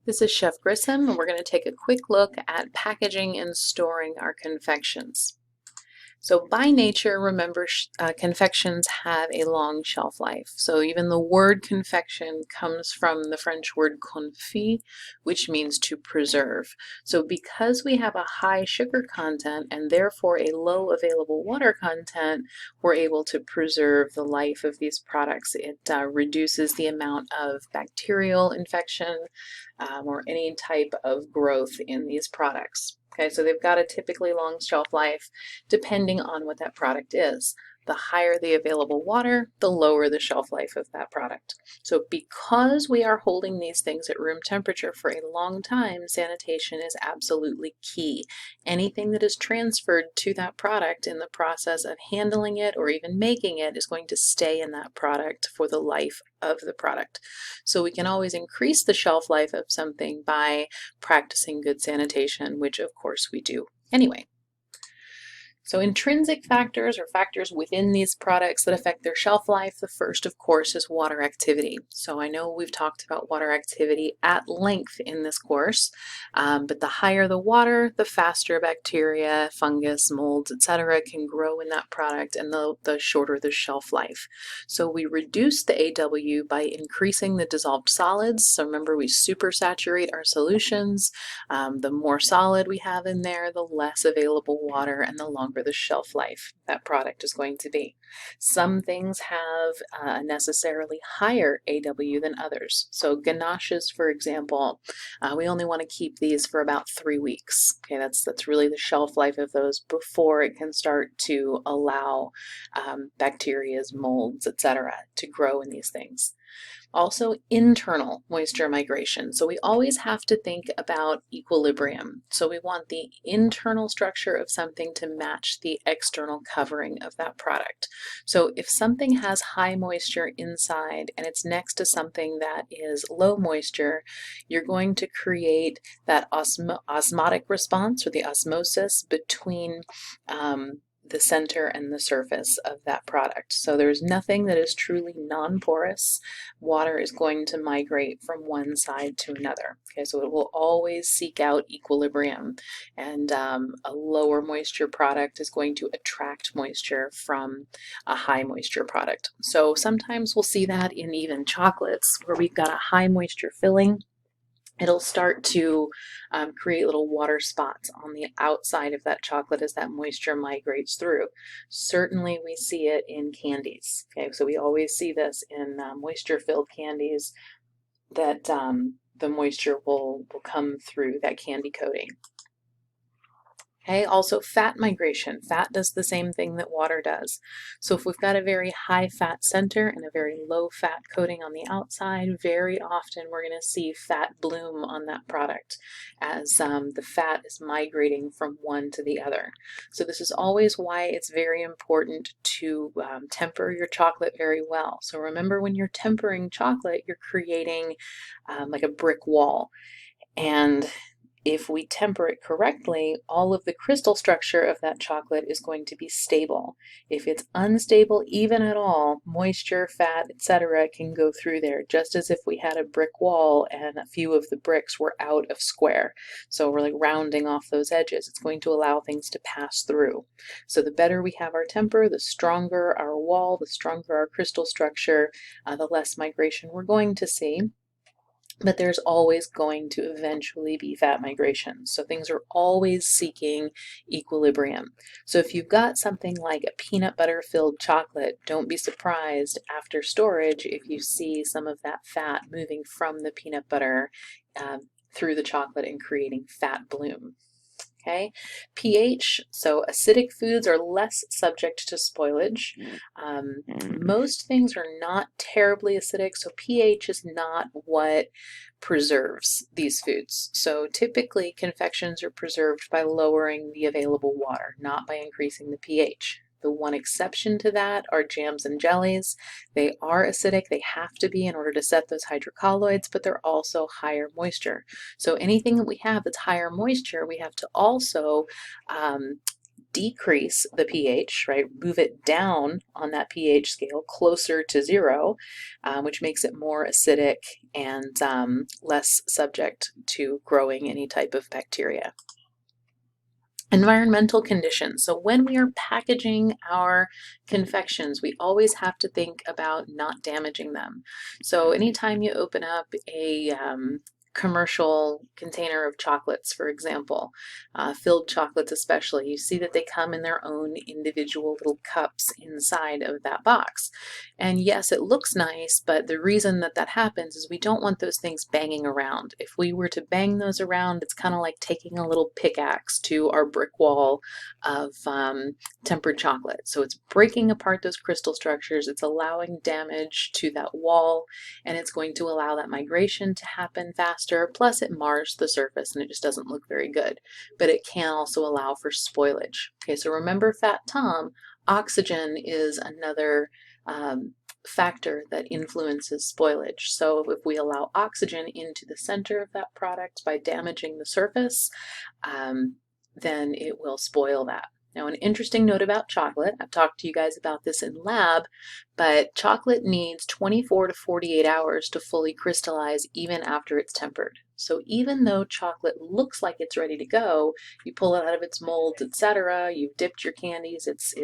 This is Chef Grissom, and we're going to take a quick look at packaging and storing our confections. So by nature, remember, confections have a long shelf life. So even the word confection comes from the French word confit, which means to preserve. So because we have a high sugar content and therefore a low available water content, we're able to preserve the life of these products. It reduces the amount of bacterial infection or any type of growth in these products. Okay, so they've got a typically long shelf life depending on what that product is. The higher the available water, the lower the shelf life of that product. So because we are holding these things at room temperature for a long time, sanitation is absolutely key. Anything that is transferred to that product in the process of handling it or even making it is going to stay in that product for the life of the product. So we can always increase the shelf life of something by practicing good sanitation, which of course we do anyway. So intrinsic factors or factors within these products that affect their shelf life, the first, of course, is water activity. So I know we've talked about water activity at length in this course, but the higher the water, the faster bacteria, fungus, molds, etc. can grow in that product, and the shorter the shelf life. So we reduce the AW by increasing the dissolved solids. So remember, we supersaturate our solutions. The more solid we have in there, the less available water and the longer the shelf life that product is going to be. Some things have a necessarily higher AW than others. So ganaches, for example, we only want to keep these for about 3 weeks. Okay, that's really the shelf life of those before it can start to allow bacteria, molds, etc. to grow in these things. Also, internal moisture migration. So we always have to think about equilibrium. So we want the internal structure of something to match the external covering of that product. So if something has high moisture inside and it's next to something that is low moisture, you're going to create that osmotic response or the osmosis between the center and the surface of that product. So there's nothing that is truly non-porous. Water is going to migrate from one side to another. Okay, so it will always seek out equilibrium, and a lower moisture product is going to attract moisture from a high moisture product. So sometimes we'll see that in even chocolates where we've got a high moisture filling. It'll start to create little water spots on the outside of that chocolate as that moisture migrates through. Certainly we see it in candies. Okay, so we always see this in moisture-filled candies that the moisture will come through that candy coating. Okay, also fat migration. Fat does the same thing that water does. So if we've got a very high fat center and a very low fat coating on the outside, very often we're going to see fat bloom on that product as the fat is migrating from one to the other. So this is always why it's very important to temper your chocolate very well. So remember, when you're tempering chocolate, you're creating like a brick wall. And if we temper it correctly, all of the crystal structure of that chocolate is going to be stable. If it's unstable even at all, moisture, fat, etc. can go through there, just as if we had a brick wall and a few of the bricks were out of square. So we're like rounding off those edges. It's going to allow things to pass through. So the better we have our temper, the stronger our wall, the stronger our crystal structure, the less migration we're going to see. But there's always going to eventually be fat migration. So things are always seeking equilibrium. So if you've got something like a peanut butter filled chocolate, don't be surprised after storage if you see some of that fat moving from the peanut butter through the chocolate and creating fat bloom. Okay, pH, so acidic foods are less subject to spoilage. Most things are not terribly acidic, so pH is not what preserves these foods. So typically confections are preserved by lowering the available water, not by increasing the pH. The one exception to that are jams and jellies. They are acidic, they have to be in order to set those hydrocolloids, but they're also higher moisture. So anything that we have that's higher moisture, we have to also decrease the pH, right? Move it down on that pH scale closer to 0, which makes it more acidic and less subject to growing any type of bacteria. Environmental conditions. So when we are packaging our confections, we always have to think about not damaging them. So anytime you open up a commercial container of chocolates, for example, filled chocolates especially, you see that they come in their own individual little cups inside of that box. And yes, it looks nice, but the reason that that happens is we don't want those things banging around. If we were to bang those around, it's kind of like taking a little pickaxe to our brick wall of tempered chocolate. So it's breaking apart those crystal structures, it's allowing damage to that wall, and it's going to allow that migration to happen faster. Plus it mars the surface and it just doesn't look very good. But it can also allow for spoilage. Okay, so remember Fat Tom, oxygen is another factor that influences spoilage. So if we allow oxygen into the center of that product by damaging the surface, then it will spoil that. Now, an interesting note about chocolate, I've talked to you guys about this in lab, but chocolate needs 24 to 48 hours to fully crystallize even after it's tempered. So even though chocolate looks like it's ready to go, you pull it out of its molds, etc., you've dipped your candies, it's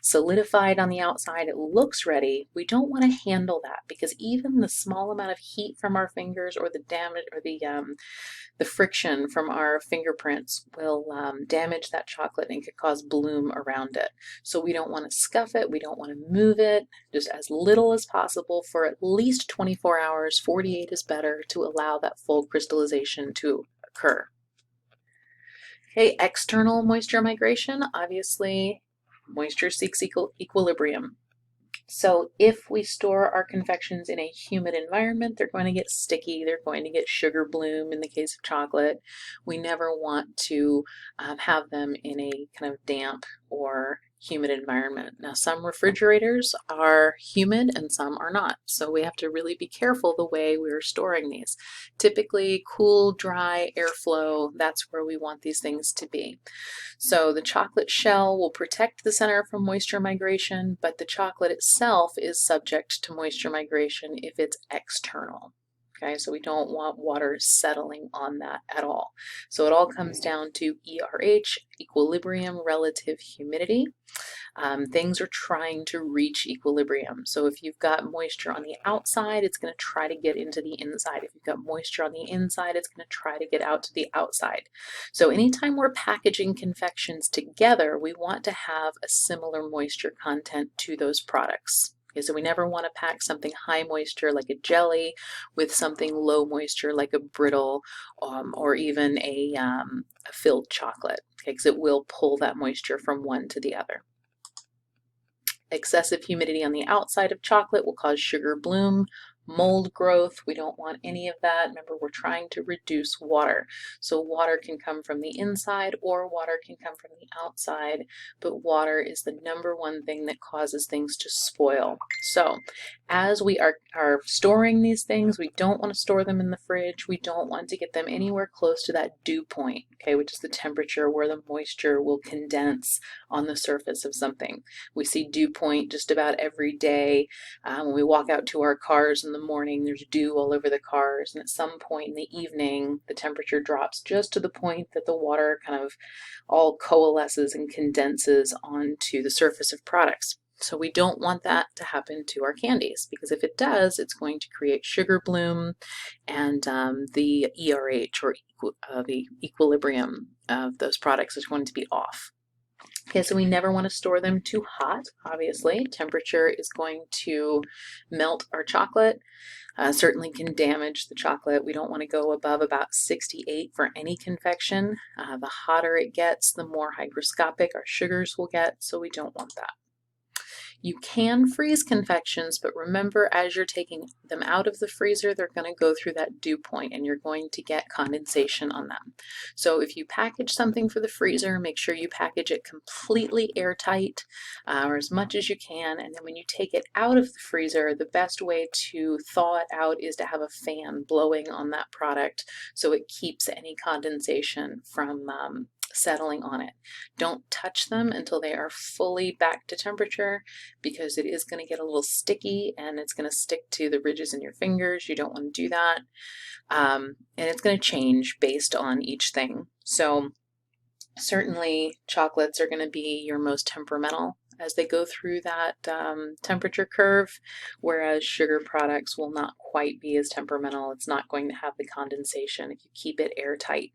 solidified on the outside, it looks ready, we don't want to handle that because even the small amount of heat from our fingers or the damage or the friction from our fingerprints will damage that chocolate and could cause bloom around it. So we don't want to scuff it, we don't want to move it, just as little as possible for at least 24 hours, 48 is better, to allow that full crystallization to occur. Okay, external moisture migration, obviously moisture seeks equilibrium. So if we store our confections in a humid environment, they're going to get sticky, they're going to get sugar bloom in the case of chocolate. We never want to have them in a kind of damp or humid environment. Now, some refrigerators are humid and some are not, so we have to really be careful the way we're storing these. Typically, cool, dry, airflow, that's where we want these things to be. So the chocolate shell will protect the center from moisture migration, but the chocolate itself is subject to moisture migration if it's external. Okay, so we don't want water settling on that at all. So it all comes down to ERH, equilibrium relative humidity. Things are trying to reach equilibrium. So if you've got moisture on the outside, it's going to try to get into the inside. If you've got moisture on the inside, it's going to try to get out to the outside. So anytime we're packaging confections together, we want to have a similar moisture content to those products. Okay, so we never want to pack something high moisture like a jelly with something low moisture like a brittle or even a filled chocolate, okay, because it will pull that moisture from one to the other. Excessive humidity on the outside of chocolate will cause sugar bloom, mold growth. We don't want any of that. Remember, we're trying to reduce water. So water can come from the inside or water can come from the outside, but water is the #1 thing that causes things to spoil. So as we are storing these things, we don't want to store them in the fridge. We don't want to get them anywhere close to that dew point, okay, which is the temperature where the moisture will condense on the surface of something. We see dew point just about every day. When we walk out to our cars in the morning, there's dew all over the cars, and at some point in the evening, the temperature drops just to the point that the water kind of all coalesces and condenses onto the surface of products. So we don't want that to happen to our candies, because if it does, it's going to create sugar bloom, and the ERH, or the equilibrium of those products, is going to be off. Okay, so we never want to store them too hot, obviously. Temperature is going to melt our chocolate, certainly can damage the chocolate. We don't want to go above about 68 for any confection. The hotter it gets, the more hygroscopic our sugars will get, so we don't want that. You can freeze confections, but remember, as you're taking them out of the freezer, they're going to go through that dew point and you're going to get condensation on them. So if you package something for the freezer, make sure you package it completely airtight, or as much as you can, and then when you take it out of the freezer, the best way to thaw it out is to have a fan blowing on that product so it keeps any condensation from settling on it. Don't touch them until they are fully back to temperature because it is going to get a little sticky and it's going to stick to the ridges in your fingers. You don't want to do that. And it's going to change based on each thing. So certainly chocolates are going to be your most temperamental as they go through that temperature curve, whereas sugar products will not quite be as temperamental. It's not going to have the condensation if you keep it airtight.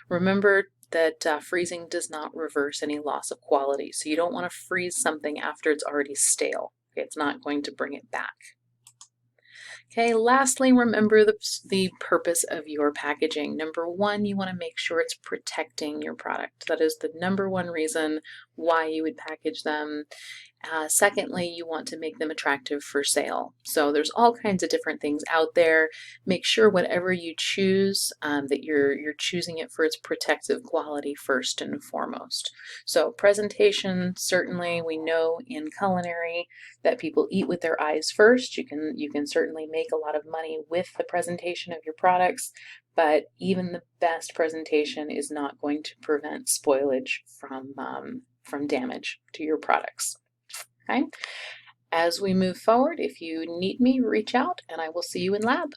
Remember that freezing does not reverse any loss of quality, so you don't want to freeze something after it's already stale. Okay, it's not going to bring it back. Okay, lastly, remember the purpose of your packaging. Number one, you want to make sure it's protecting your product. That is the number one reason why you would package them. Secondly, you want to make them attractive for sale. So there's all kinds of different things out there. Make sure whatever you choose, that you're choosing it for its protective quality first and foremost. So presentation, certainly we know in culinary that people eat with their eyes first. You can certainly make a lot of money with the presentation of your products, but even the best presentation is not going to prevent spoilage from damage to your products. Okay. As we move forward, if you need me, reach out and I will see you in lab.